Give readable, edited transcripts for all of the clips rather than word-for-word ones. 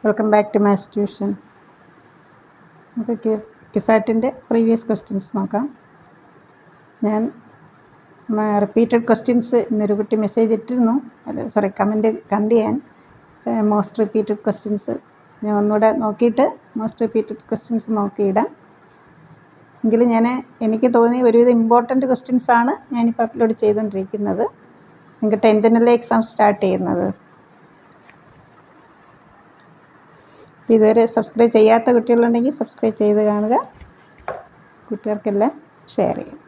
Welcome back to maths tuition. നമുക്ക് ക്യുസാറ്റിൻ്റെ previous questions നോക്കാം. ഞാൻ റിപ്പീറ്റഡ് ക്വസ്റ്റ്യൻസ് ഇന്നൊരു കുട്ടി മെസ്സേജ് ഇട്ടിരുന്നു, കമൻറ്റ് കണ്ട് ഞാൻ മോസ്റ്റ് റിപ്പീറ്റഡ് ക്വസ്റ്റ്യൻസ് ഞാൻ ഒന്നുകൂടെ നോക്കിയിട്ട് മോസ്റ്റ് റിപ്പീറ്റഡ് ക്വസ്റ്റ്യൻസ് നോക്കിയിടാം. എങ്കിലും എനിക്ക് തോന്നി ഒരുവിധം ഇമ്പോർട്ടൻറ്റ് ക്വസ്റ്റ്യൻസാണ് ഞാനിപ്പോൾ അപ്ലോഡ് ചെയ്തുകൊണ്ടിരിക്കുന്നത്. നിങ്ങൾക്ക് 10th എക്സാം സ്റ്റാർട്ട് ചെയ്യുന്നത്. ഇതുവരെ സബ്സ്ക്രൈബ് ചെയ്യാത്ത കുട്ടികളുണ്ടെങ്കിൽ സബ്സ്ക്രൈബ് ചെയ്ത് കാണുക, കുട്ടികൾക്കെല്ലാം ഷെയർ ചെയ്യും.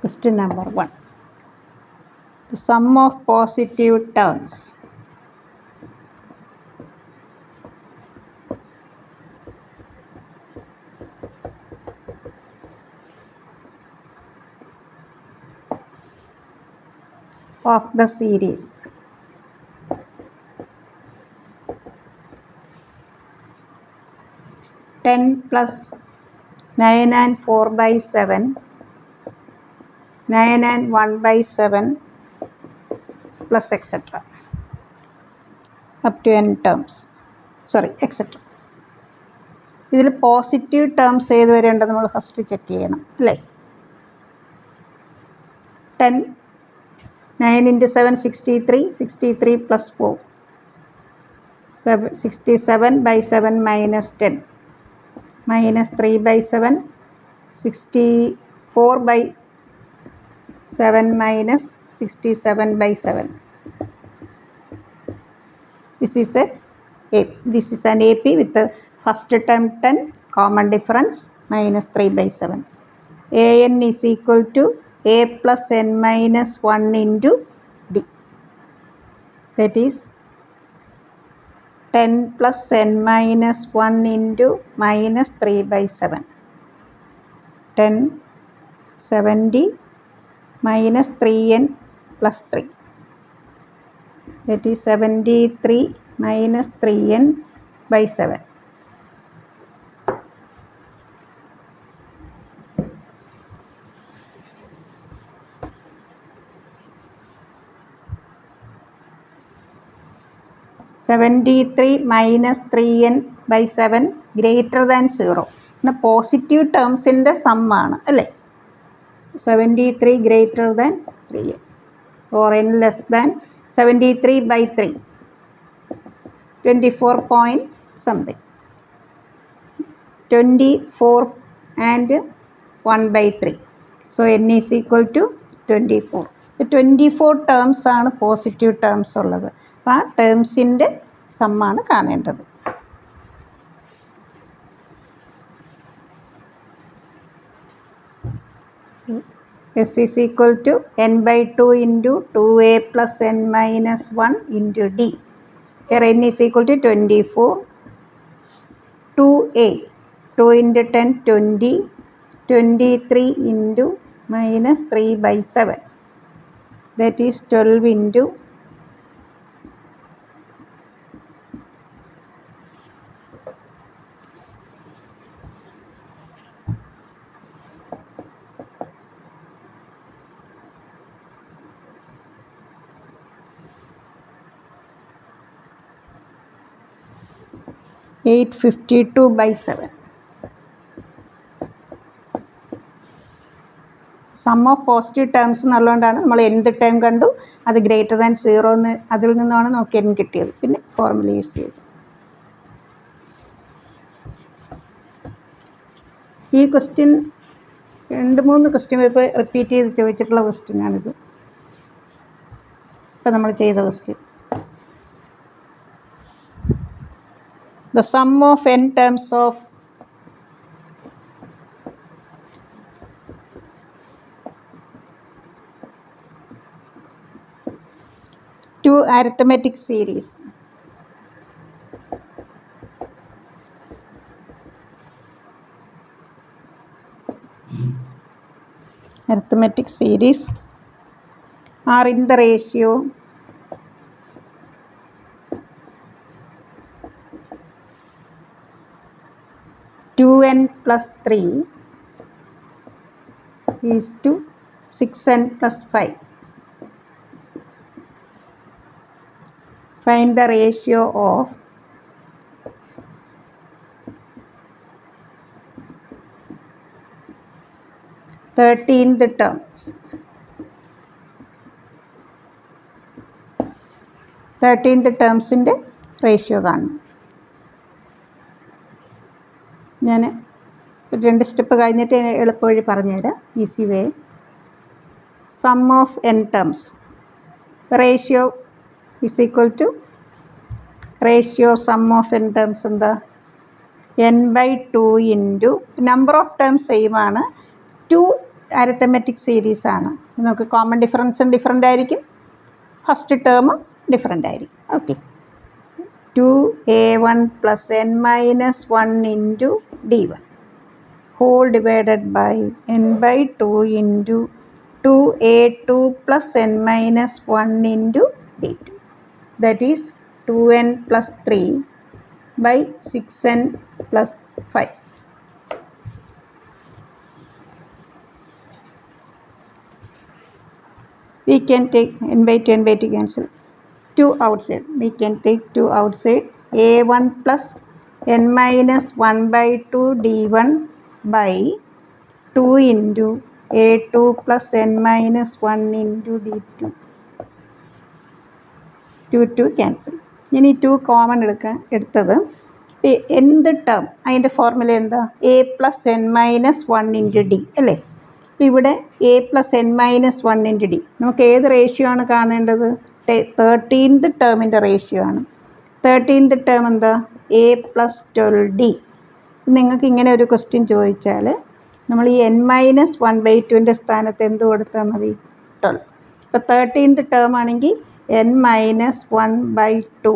Question number 1. The sum of positive terms of the series (10 plus 9 and 4 by 7, 9 and 1 by 7 plus etc. up to n terms, etc. ഇതിൽ പോസിറ്റീവ് ടേംസ് ഏത് വരെ ഉണ്ടെന്ന് നമ്മൾ ഫസ്റ്റ് ചെക്ക് ചെയ്യണം അല്ലേ. 10 9 into 7 63, 63 plus 4 67 by 7 minus 10 minus 3 by 7 64 by 7 minus 67 by 7. This is an AP with the first term 10, common difference minus 3 by 7. AN is equal to A plus n minus 1 into D. That is 10 plus n minus 1 into minus 3 by 7. 10 70 minus 3n plus 3. That is 73 minus 3n by 7. minus 3n by 7 greater than 0. പിന്നെ positive ടേംസിൻ്റെ സമ്മാണ് അല്ലേ. 73 greater than 3n or n less than 73 by 3, 24 point something, 24 and 1 by 3. So n is equal to 24. 24 terms ആണ് positive terms ഉള്ളത്. അപ്പോൾ ആ ടേംസിൻ്റെ സമ്മാണ് കാണേണ്ടത്. S is equal to n by 2 into 2a plus n minus 1 into D. Here n is equal to 24. 2a, 2 into 10, 20, 23 into minus 3 by 7. That is 12 into 852 by 7. Sum of positive terms എന്നുള്ളതുകൊണ്ടാണ് നമ്മൾ എന്ത് time കണ്ടു അത് greater than 0 എന്ന് അതിൽ നിന്നാണ് നമുക്ക് n കിട്ടിയത്. പിന്നെ ഫോർമുല യൂസ് ചെയ്തു. ഈ ക്വസ്റ്റ്യൻ 2-3 ക്വസ്റ്റ്യൻ പേപ്പർ റിപ്പീറ്റ് ചെയ്ത് ചോദിച്ചിട്ടുള്ള ക്വസ്റ്റ്യനാണിത്. ഇപ്പം നമ്മൾ ചെയ്ത question. The sum of n terms of two arithmetic series are in the ratio 2n plus 3 is to 6n plus 5. Find the ratio of 13th terms. 13th ടേംസിൻ്റെ ratio കാണണം. ഞാൻ 2 step കഴിഞ്ഞിട്ട് എളുപ്പവഴി പറഞ്ഞുതരാം, easy way. Sum of n terms ratio is equal to ratio sum of n terms എന്താ? n/2 into number of terms same ആണ്, 2 arithmetic series ആണ്. നമുക്ക് കോമൺ ഡിഫറൻസും ഡിഫറൻ്റ് ആയിരിക്കും, ഫസ്റ്റ് ടേം ഡിഫറൻ്റ് ആയിരിക്കും. Okay, 2a1 plus n minus 1 into d1 whole divided by n/2 into 2a2 plus n minus 1 into d2 that is 2n plus 3 by 6n plus 5. We can take n/2 cancel, 2 outside. We can take 2 outside. a1 plus n minus 1/2 d1 by 2 into a2 plus n minus 1 into d2. 2 cancel. ഇനി 2 common എടുത്തത് എന്ത് term അതിൻ്റെ formula എന്താ? a plus n minus 1 into d അല്ലേ? അപ്പോൾ ഇവിടെ a plus n minus 1 into d. നമുക്ക് ഏത് റേഷ്യോ ആണ് കാണേണ്ടത്? 13th ടേമിൻ്റെ റേഷ്യോ ആണ്. 13th ടേം എന്താ? a plus 12d. നിങ്ങൾക്ക് ഇങ്ങനെ ഒരു ക്വസ്റ്റ്യൻ ചോദിച്ചാൽ നമ്മൾ ഈ n minus 1/2ൻ്റെ സ്ഥാനത്ത് എന്ത് കൊടുത്താൽ മതി? 12. അപ്പോൾ 13th ടേം ആണെങ്കിൽ n minus 1/2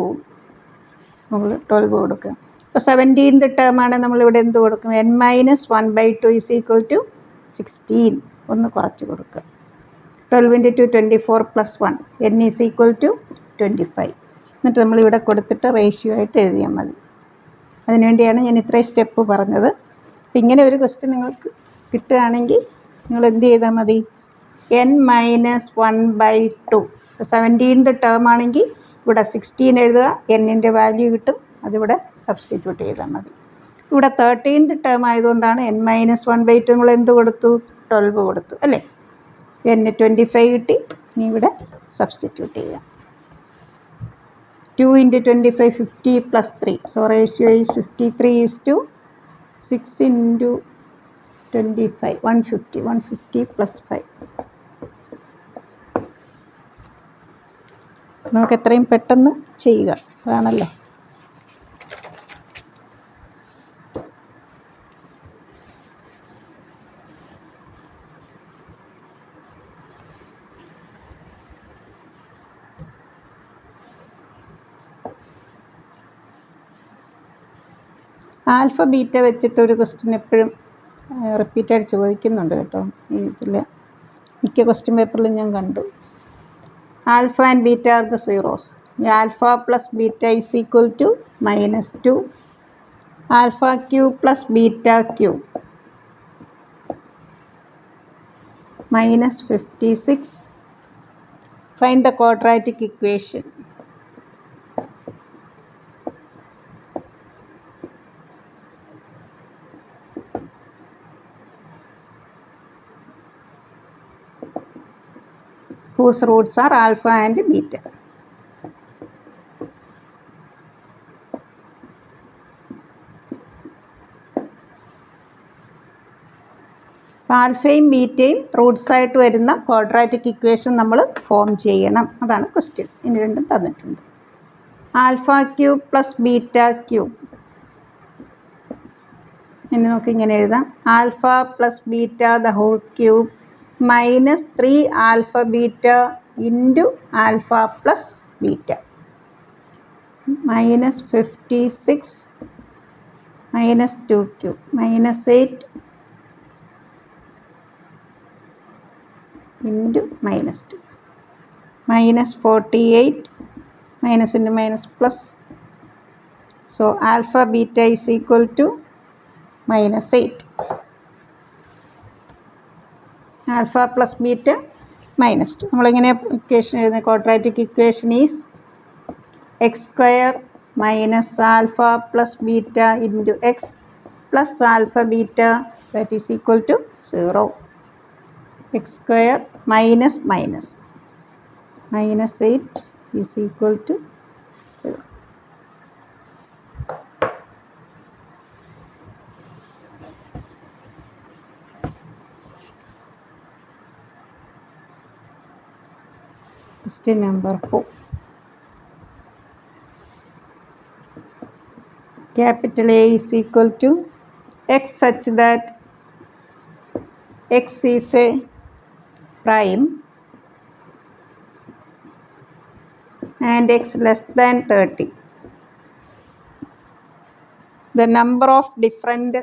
നമ്മൾ 12 കൊടുക്കുക. അപ്പോൾ 17th ടേം ആണെങ്കിൽ നമ്മളിവിടെ എന്ത് കൊടുക്കും? n minus 1/2 is equal to 16. ഒന്ന് കുറച്ച് കൊടുക്കുക. 12 into 2 24 plus 1 n is equal to 25. എന്നിട്ട് നമ്മളിവിടെ കൊടുത്തിട്ട് റേഷ്യോ ആയിട്ട് എഴുതിയാൽ മതി. അതിനുവേണ്ടിയാണ് ഞാൻ ഇത്രയും സ്റ്റെപ്പ് പറഞ്ഞത്. അപ്പം ഇങ്ങനെ ഒരു ക്വസ്റ്റ്യൻ നിങ്ങൾക്ക് കിട്ടുകയാണെങ്കിൽ നിങ്ങൾ എന്ത് ചെയ്താൽ മതി? n minus 1/2. 17th ടേം ആണെങ്കിൽ ഇവിടെ 16 എഴുതുക, എന്നിൻ്റെ വാല്യൂ കിട്ടും, അതിവിടെ സബ്സ്റ്റിറ്റ്യൂട്ട് ചെയ്താൽ മതി. ഇവിടെ 13th ടേം ആയതുകൊണ്ടാണ് n minus 1/2 നമ്മൾ എന്ത് കൊടുത്തു? 12 കൊടുത്തു അല്ലേ? n 25 കിട്ടി. ഇനി ഇവിടെ സബ്സ്റ്റിറ്റ്യൂട്ട് ചെയ്യാം. 2 into 25 50 plus 3. So ratio is 53 is to 6 into 25 150 plus 5. നമുക്ക് എത്രയും പെട്ടെന്ന് ചെയ്യുക, അതാണല്ലോ. ആൽഫ ബീറ്റ വെച്ചിട്ടൊരു ക്വസ്റ്റ്യൻ എപ്പോഴും റിപ്പീറ്റായിട്ട് ചോദിക്കുന്നുണ്ട് കേട്ടോ. ഇതിൽ മിക്ക ക്വസ്റ്റ്യൻ പേപ്പറിലും ഞാൻ കണ്ടു. Alpha and beta are the zeros. Alpha plus beta is equal to -2. Alpha cube plus beta cube -56. Find the quadratic equation. whose roots are alpha and beta. ആൽഫയും ബീറ്റയും റൂട്ട്സ് ആയിട്ട് വരുന്ന ക്വാഡ്രാറ്റിക് ഇക്വേഷൻ നമ്മൾ form ചെയ്യണം, അതാണ് question. ഇനി രണ്ടും തന്നിട്ടുണ്ട്. Alpha cube plus beta cube, ഇനി നമുക്ക് ഇങ്ങനെ എഴുതാം. Alpha plus beta the whole cube -3 alpha beta into alpha plus beta -56 -2 cube -8 into -2 -48 minus into minus plus. So alpha beta is equal to -8. Alpha plus beta minus 2. നമ്മളിങ്ങനെ equation എഴുതുന്ന quadratic equation is x square minus alpha plus beta into x plus alpha beta that is equal to 0. X square minus minus -8 is equal to 0. Question number 4. Capital A is equal to x such that x is a prime and x less than 30. The number of different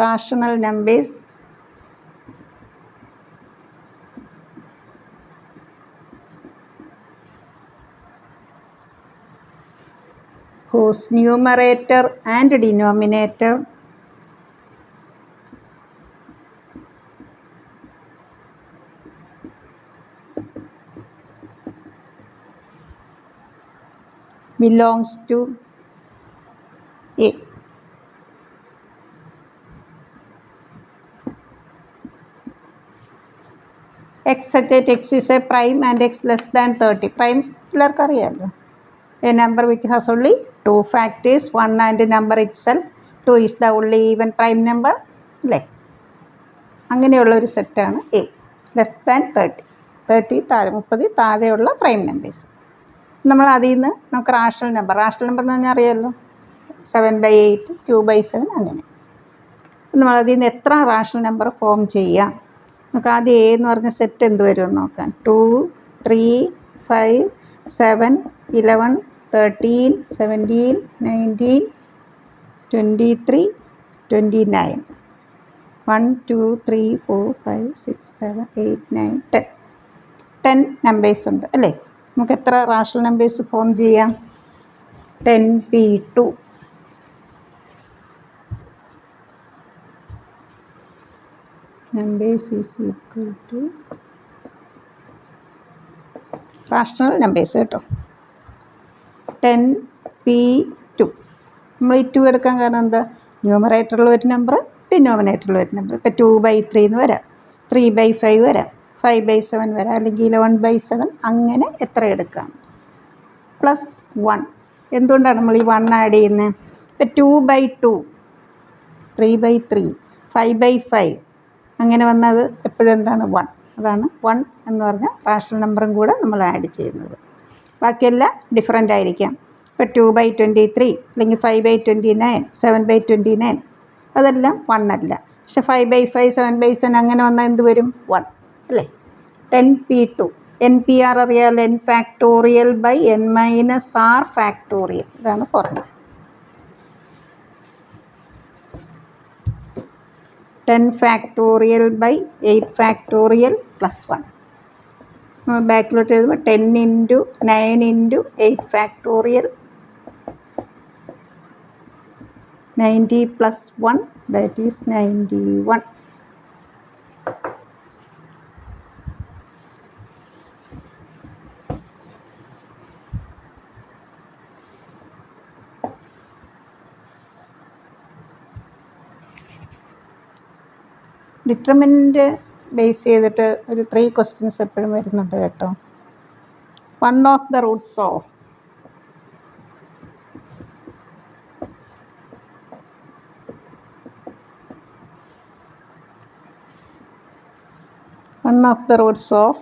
rational numbers whose numerator and denominator belongs to A. X such that x is a prime and x less than 30. Prime എല്ലാവർക്കും അറിയാമല്ലോ. A number which has only 2 factors, 1 and number itself. 2 is the only even prime number. അല്ലേ? അങ്ങനെയുള്ള ഒരു സെറ്റാണ് A. Less than 30 താഴെ 30 താഴെയുള്ള prime numbers. നമ്മൾ അതിൽ നിന്ന് നമുക്ക് റാഷണൽ നമ്പർ എന്ന് പറഞ്ഞാൽ അറിയാമല്ലോ, 7/8, 2/7 അങ്ങനെ. നമ്മളതിൽ നിന്ന് എത്ര റാഷണൽ നമ്പർ ഫോം ചെയ്യാം? നമുക്ക് ആദ്യം എ എന്ന് പറഞ്ഞ സെറ്റ് എന്ത് വരുമെന്ന് നോക്കാം. 2, 3, 5, 7, 11, 13, 17, 19, 23, 29. 1, 2, 3, 4, 5, 6, 7, 8, 9, 10. 10 നമ്പേഴ്സ് ഉണ്ട് അല്ലേ? നമുക്ക് എത്ര റാഷണൽ നമ്പേഴ്സ് ഫോം ചെയ്യാം? 10p2. numbers is equal to rational numbers കേട്ടോ. 10p2. നമ്മൾ ഈ 2 എടുക്കാൻ കാരണം എന്താ? ന്യൂമറേറ്ററിൽ ഒരു നമ്പർ, ഡിനോമിനേറ്ററിൽ ഒരു നമ്പർ. ഇപ്പോൾ 2/3 എന്ന് വരാം, 3/5 വരാം, 5/7 വരാം, അല്ലെങ്കിൽ 11/7, അങ്ങനെ എത്ര എടുക്കാം? +1. എന്തുകൊണ്ടാണ് നമ്മൾ ഈ 1 ആഡ് ചെയ്യുന്നത്? ഇപ്പോൾ 2/2, 3/3, 5/5 അങ്ങനെ വന്നത് എപ്പോഴും എന്താണ്? 1. അതാണ് 1 എന്ന് പറഞ്ഞാൽ റാഷണൽ നമ്പറും കൂടെ നമ്മൾ ആഡ് ചെയ്യുന്നത്. ബാക്കിയെല്ലാം ഡിഫറൻ്റ് ആയിരിക്കാം. ഇപ്പോൾ 2/23 അല്ലെങ്കിൽ 5/29, 7/29 അതെല്ലാം 1 അല്ല. പക്ഷെ 5/5, 7/7 അങ്ങനെ വന്നാൽ എന്ത് വരും? 1 അല്ലേ? 10p2. NPR അറിയാമല്ലോ, n factorial by n minus r factorial. ഇതാണ് ഫോർമുല. 10 factorial by 8 factorial +1. ബാക്കിലോട്ട് എഴുതുമ്പോൾ 10 × 9 × 8 factorial 90 + 1 that is 91. Determinant base ചെയ്തിട്ട് ഒരു 3 ക്വസ്റ്റ്യൻസ് എപ്പോഴും വരുന്നുണ്ട് കേട്ടോ. 1 of the roots of one of the roots of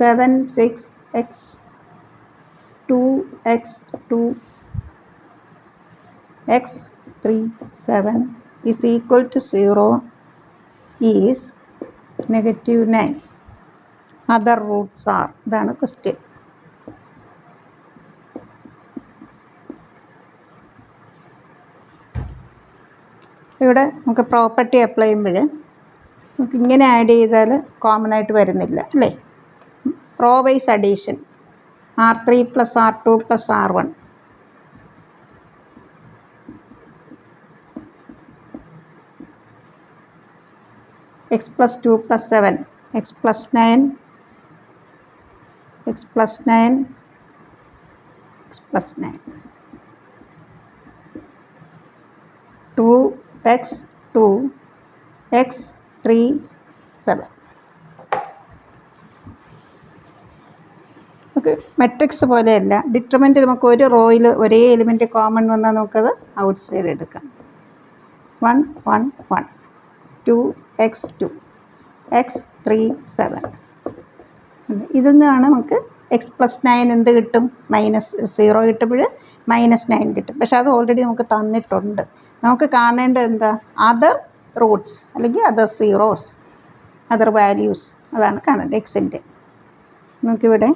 7, 6x, 2x, 2x, 3, 7 is equal to 0 is -9. Other roots are. ഇതാണ് question. ഇവിടെ നമുക്ക് പ്രോപ്പർട്ടി അപ്ലൈ ചെയ്യുമ്പോൾ നമുക്ക് ഇങ്ങനെ ആഡ് ചെയ്താൽ കോമൺ ആയിട്ട് വരുന്നില്ല അല്ലേ? Row wise addition R3 plus R2 plus R1. X plus 2 plus 7. X plus 9. X plus 9. X plus 9. 2x 2 x 3 7. Okay, matrix പോലെയല്ല. ഡിറ്റർമിനൻ്റ് നമുക്ക് ഒരു റോയിൽ ഒരേ എലിമെൻറ്റ് കോമൺ വന്നാൽ നമുക്കത് ഔട്ട് സൈഡ് എടുക്കാം. 1 1 1 2 x 2 x 3 7. ഇതിൽ നിന്നാണ് നമുക്ക് എക്സ് പ്ലസ് 9 എന്ത് കിട്ടും? -0 കിട്ടുമ്പോൾ -9 കിട്ടും. പക്ഷെ അത് ഓൾറെഡി നമുക്ക് തന്നിട്ടുണ്ട്. നമുക്ക് കാണേണ്ടത് എന്താ? അതർ റൂട്ട്സ് അല്ലെങ്കിൽ അതർ സീറോസ്, അതർ വാല്യൂസ്, അതാണ് കാണേണ്ടത് എക്സിൻ്റെ. നമുക്കിവിടെ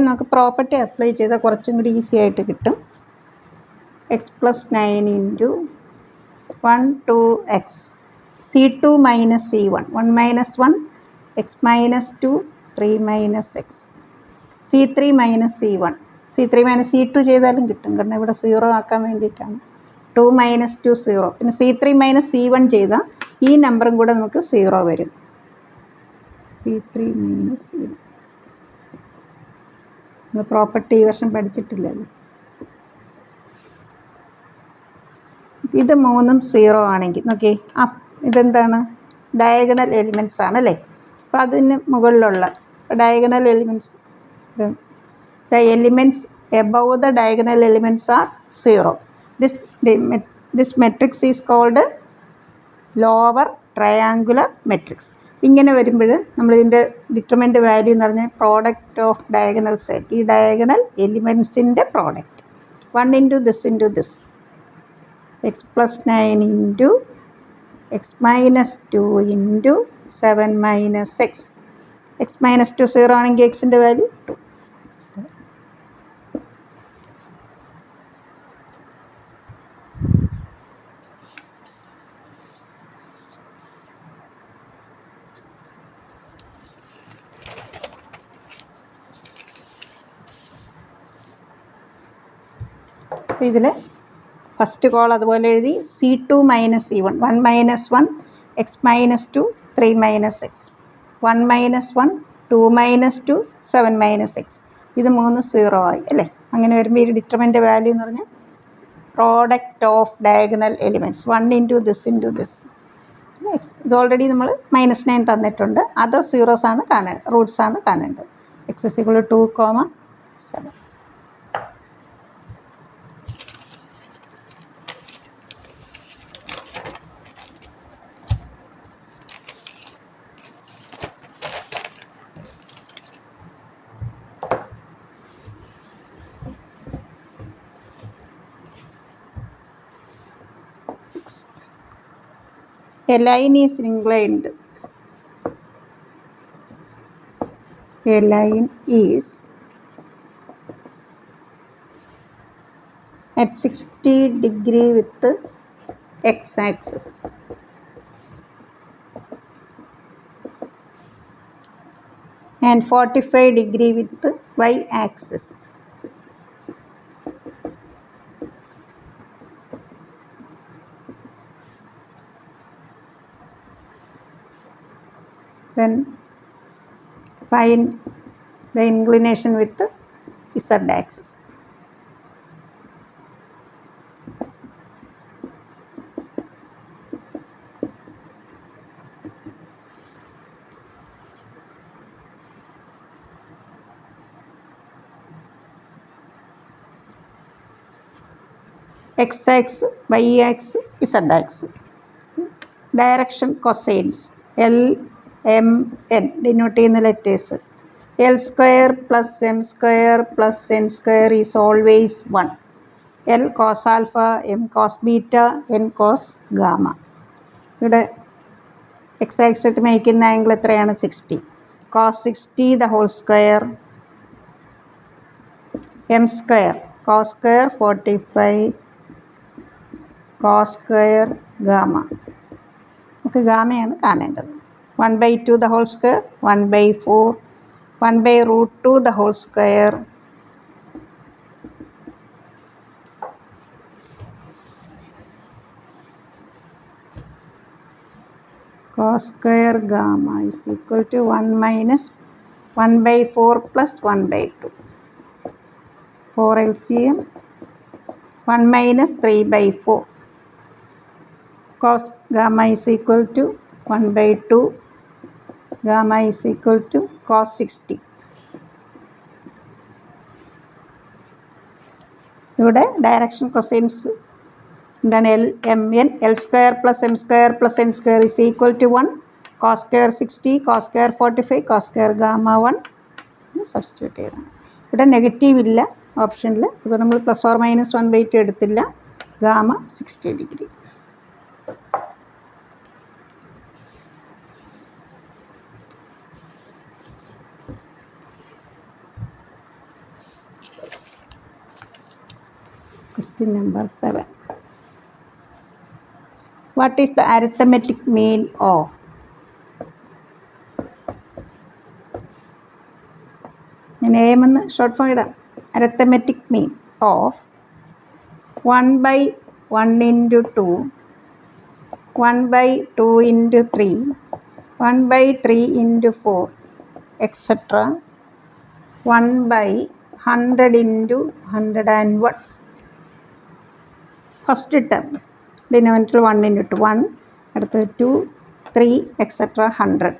നമുക്ക് പ്രോപ്പർട്ടി അപ്ലൈ ചെയ്താൽ കുറച്ചും കൂടി ഈസി ആയിട്ട് കിട്ടും. X plus 9 into 1 2x C2 minus C1 1 minus 1 x minus 2 3 minus x C3 minus C1 C3 minus C2 ചെയ്താലും കിട്ടും, കാരണം ഇവിടെ 0 ആക്കാൻ വേണ്ടിയിട്ടാണ്. 2 minus 2 0. പിന്നെ C3 minus C1 ചെയ്താൽ ഈ നമ്പറും കൂടെ നമുക്ക് 0 വരും. C3 minus C1 പ്രോപ്പർട്ടി ഈ വർഷം പഠിച്ചിട്ടില്ലല്ലോ. ഇത് മൂന്നും 0 ആണെങ്കിൽ നോക്കി, ഇതെന്താണ്? ഡയഗണൽ എലിമെൻറ്റ്സ് ആണല്ലേ. അപ്പോൾ അതിന് മുകളിലുള്ള diagonal elements, the elements above the diagonal elements are 0. This matrix is called lower triangular matrix. ഇങ്ങനെ വരുമ്പോൾ നമ്മളിതിൻ്റെ ഡിറ്റർമിനൻ്റ് വാല്യൂ എന്ന് പറഞ്ഞാൽ പ്രോഡക്റ്റ് ഓഫ് ഡയഗണൽ സെറ്റ്, ഈ ഡയഗണൽ എലിമെൻറ്റ്സിൻ്റെ product. 1 into this x plus 9 into x minus 2 into 7 minus x. x minus 2 0 ആണെങ്കിൽ എക്സിൻ്റെ value 2. അപ്പോൾ ഇതിൽ ഫസ്റ്റ് കോൾ അതുപോലെ എഴുതി. C2 minus C1 1 minus 1 x minus 2 3 minus x 1 minus 1 2 minus 2 7 minus x. ഇത് 3 0 ആയി അല്ലേ. അങ്ങനെ വരുമ്പോൾ ഈ ഡിറ്റർമിനൻ്റ് വാല്യൂ എന്ന് പറഞ്ഞാൽ product of diagonal elements 1 into this ഇത് ഓൾറെഡി നമ്മൾ -9 തന്നിട്ടുണ്ട്. അതർ സീറോസ് ആണ് റൂട്ട്സ് ആണ് കാണേണ്ടത്. x = 2, 7. A line is inclined. A line is at 60 degree with the x-axis. And 45 degree with the y-axis. Then find the inclination with the z-axis. x-axis, y-axis, z-axis. Direction cosines L M N denote ചെയ്യുന്ന letters. L square plus M square plus N square is always 1. L cos alpha, M cos beta, N cos gamma. ഇവിടെ X axis മേക്കുന്ന angle എത്രയാണ്? 60. cos 60 the whole square, M square cos square 45 cos square gamma. നമുക്ക് ഗാമയാണ് കാണേണ്ടത്. 1/2 the whole square 1/4 1/√2 the whole square cos square gamma is equal to 1 minus 1 by 4 plus 1 by 2. 4 LCM 1 minus 3 by 4. Cos gamma is equal to 1 by 2. Gamma is equal to cos 60. ഇവിടെ direction cosines എന്താണ്? L m n l square plus m square plus n square is equal to 1. Cos square 60, cos square 45, cos square gamma 1 substitute ചെയ്യണം. ഇവിടെ negative ഇല്ല ഓപ്ഷനിൽ, ഇത് നമ്മൾ plus or minus 1/2 എടുത്തില്ല. Gamma 60 degree. Question number 7. What is the arithmetic mean of name and short form idaam. Arithmetic mean of 1 by 1 into 2, 1 by 2 into 3, 1 by 3 into 4, etc. 1 by 100 into 101. First term, denominator 1 into 1, അടുത്ത 2, 3, etc. 100.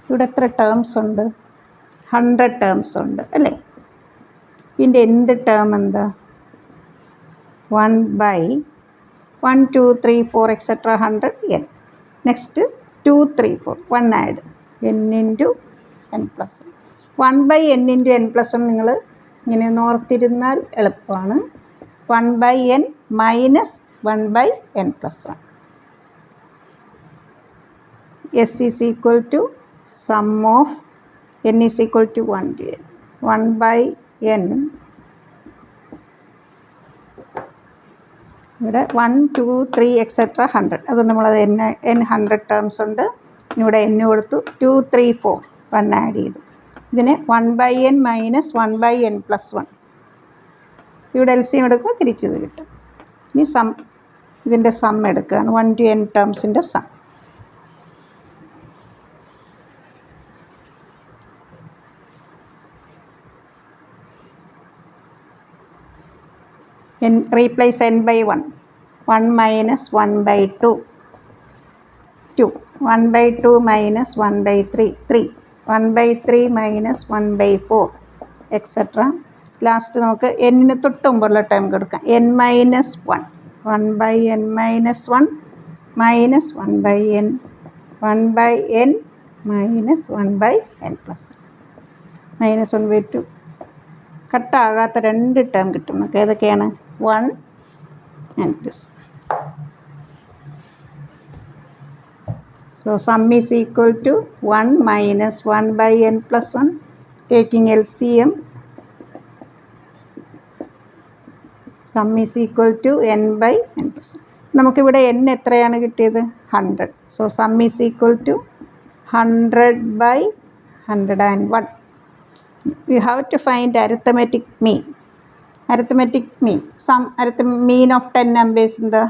ഇവിടെ എത്ര terms ഉണ്ട്? 100 terms ഉണ്ട് അല്ലേ? ഇതിൻ്റെ എന്ത് term എന്താ? 1 by 1, 2, 3, 4, etc. 100 n. Next 2, 3, 4, 1 add n into n plus 1. 1 by n into n plus 1 നിങ്ങൾ ഇങ്ങനെ ഓർത്തിരുന്നാൽ എളുപ്പമാണ്. 1 by n minus 1 by n plus 1. S is equal to sum of n is equal to 1 to n. 1 by n ഇവിടെ 1, 2, 3, etc. 100. അതുകൊണ്ട് നമ്മളത് n 100 terms ഉണ്ട്. ഇവിടെ n കൊടുത്തു. 2, 3, 4 1 add ചെയ്തു. ഇതിന് 1 by n minus 1 by n plus 1. ഇവിടെ LCM എടുക്കുമ്പോൾ തിരിച്ചത് കിട്ടും. ഇനി സം, ഇതിൻ്റെ സം എടുക്കുകയാണ്. 1 to n ടേംസിൻ്റെ sum. n replace n by 1. 1 minus 1 by 2. 2. 1 by 2 minus 1 by 3. 3. 1 by 3 minus 1 by 4, etc. Last നമുക്ക് എന്നിന് തൊട്ട് മുമ്പുള്ള ടൈം കൊടുക്കാം. n minus 1. 1 by n minus 1 minus 1 by n. 1 by n minus 1 by n plus 1. minus 1 by 2. കട്ടാകാത്ത 2 term കിട്ടും നമുക്ക്. ഏതൊക്കെയാണ്? 1 and this. So sum is equal to 1 minus 1 by n plus 1. Taking LCM, sum is equal to n by n plus 1. നമുക്കിവിടെ n എത്രയാണ് കിട്ടിയത്? 100. So sum is equal to 100 by 101. We have to find arithmetic mean. Arithmetic mean. Mean of 10 numbers in the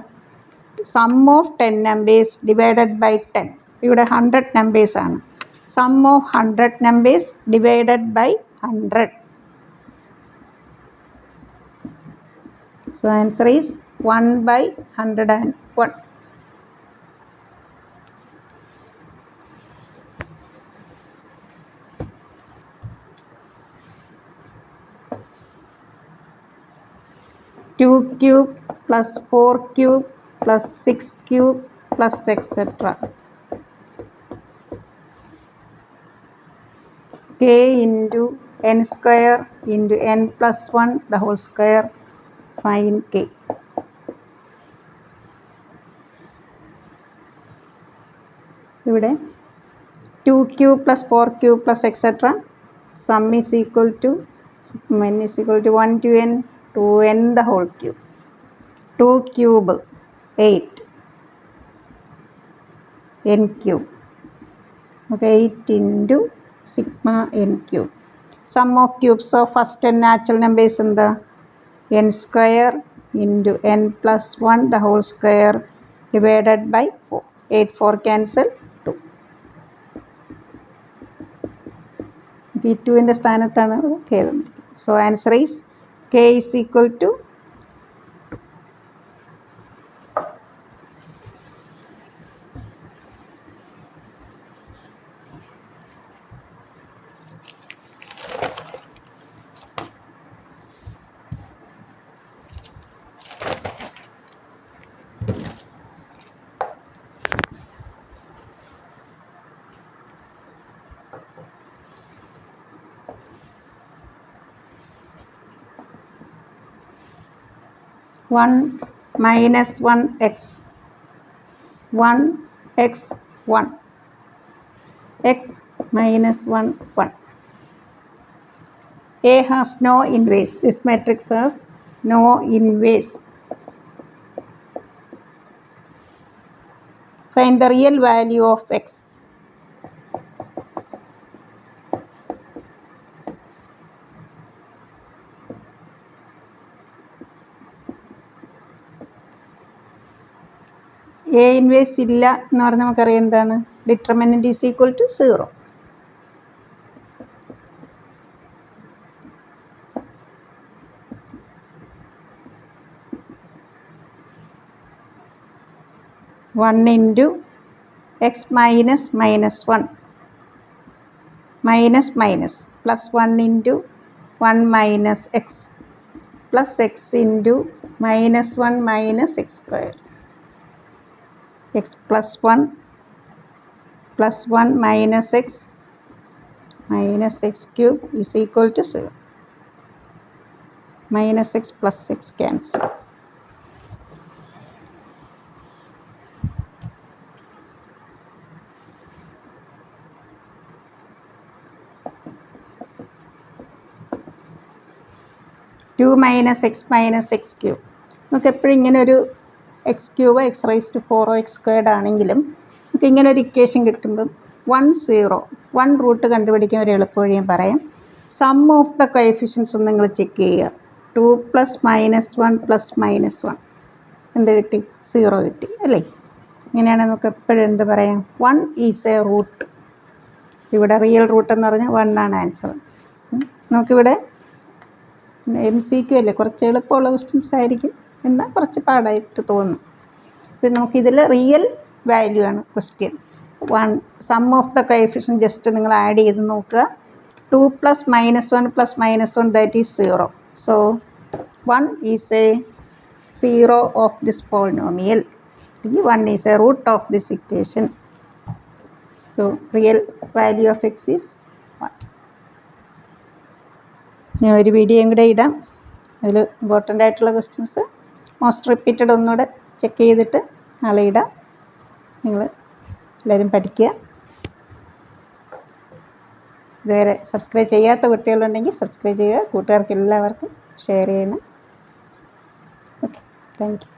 sum of 10 numbers divided by 10. ഇവിടെ 100 numbers ആണ്. Sum of 100 numbers divided by 100. So answer is 1 by 101. Two cube plus 4 cube plus 6 cube plus etc. K into n square into n plus 1 the whole square. Find K. ഇവിടെ 2 cube plus 4 cube plus etc. Sum is equal to n is equal to 1 to n 2n the whole cube. 2 cube 8 n cube. Okay, 8 into sigma n cube. Sum of cubes of first n natural numbers in the n square into n plus 1 the whole square divided by 4. 8 4 cancel 2. T2-ൻ്റെ സ്ഥാനത്താണ് K തന്നിരിക്കുന്നത്. So answer is K is equal to 1 minus 1x 1x 1 x minus 1 1. A has no inverse. This matrix has no inverse. Find the real value of x. A inverse ഇല്ല എന്ന് പറഞ്ഞാൽ നമുക്കറിയാം എന്താണ്, determinant is equal to 0. One into x minus minus 1 minus minus plus 1 into 1 minus x plus x into minus 1 minus x square. x plus 1 minus x cube is equal to 0. Minus x plus x cancel. Two minus x cube. നമുക്ക് എപ്പോഴും ഇങ്ങനെ ഒരു x cube x rise to 4x squared ആണെങ്കിലും നമുക്ക് ഇങ്ങനെ ഒരു equation കിട്ടുമ്പം 1 root കണ്ടുപിടിക്കാൻ ഒരു എളുപ്പവഴി ഞാൻ പറയാം. സം ഓഫ് ദ കോഎഫിഷ്യൻസ് ഒന്ന് നിങ്ങൾ ചെക്ക് ചെയ്യുക. 2 പ്ലസ് മൈനസ് 1 പ്ലസ് മൈനസ് 1 എന്ത് കിട്ടി? 0 കിട്ടി അല്ലേ? ഇങ്ങനെയാണെങ്കിൽ നമുക്ക് എപ്പോഴും എന്ത് പറയാം? 1 ഈസ് എ റൂട്ട്. ഇവിടെ റിയൽ റൂട്ട് എന്ന് പറഞ്ഞാൽ 1 ആണ് ആൻസർ. നമുക്കിവിടെ MCQ അല്ലേ, കുറച്ച് എളുപ്പമുള്ള ക്വസ്റ്റ്യൻസ് ആയിരിക്കും, എന്നാൽ കുറച്ച് പാടായിട്ട് തോന്നും. പിന്നെ നമുക്കിതിൽ റിയൽ വാല്യൂ ആണ് question. 1 sum of the coefficient just നിങ്ങൾ ആഡ് ചെയ്ത് നോക്കുക. 2 plus minus 1 plus minus 1 that is 0. So 1 is a 0 of this polynomial. 1 is a root of this equation. So real value of x is 1. ഞാൻ ഒരു വീഡിയോയും കൂടെ ഇടാം. അതിൽ important ആയിട്ടുള്ള ക്വസ്റ്റ്യൻസ് മോസ്റ്റ് റിപ്പീറ്റഡ് ഒന്നുകൂടെ ചെക്ക് ചെയ്തിട്ട് നാളെ ഇടാം. നിങ്ങൾ എല്ലാവരും പഠിക്കുക. ഇതുവരെ സബ്സ്ക്രൈബ് ചെയ്യാത്ത കുട്ടികളുണ്ടെങ്കിൽ സബ്സ്ക്രൈബ് ചെയ്യുക. കൂട്ടുകാർക്ക് എല്ലാവർക്കും ഷെയർ ചെയ്യണം. Okay, thank you.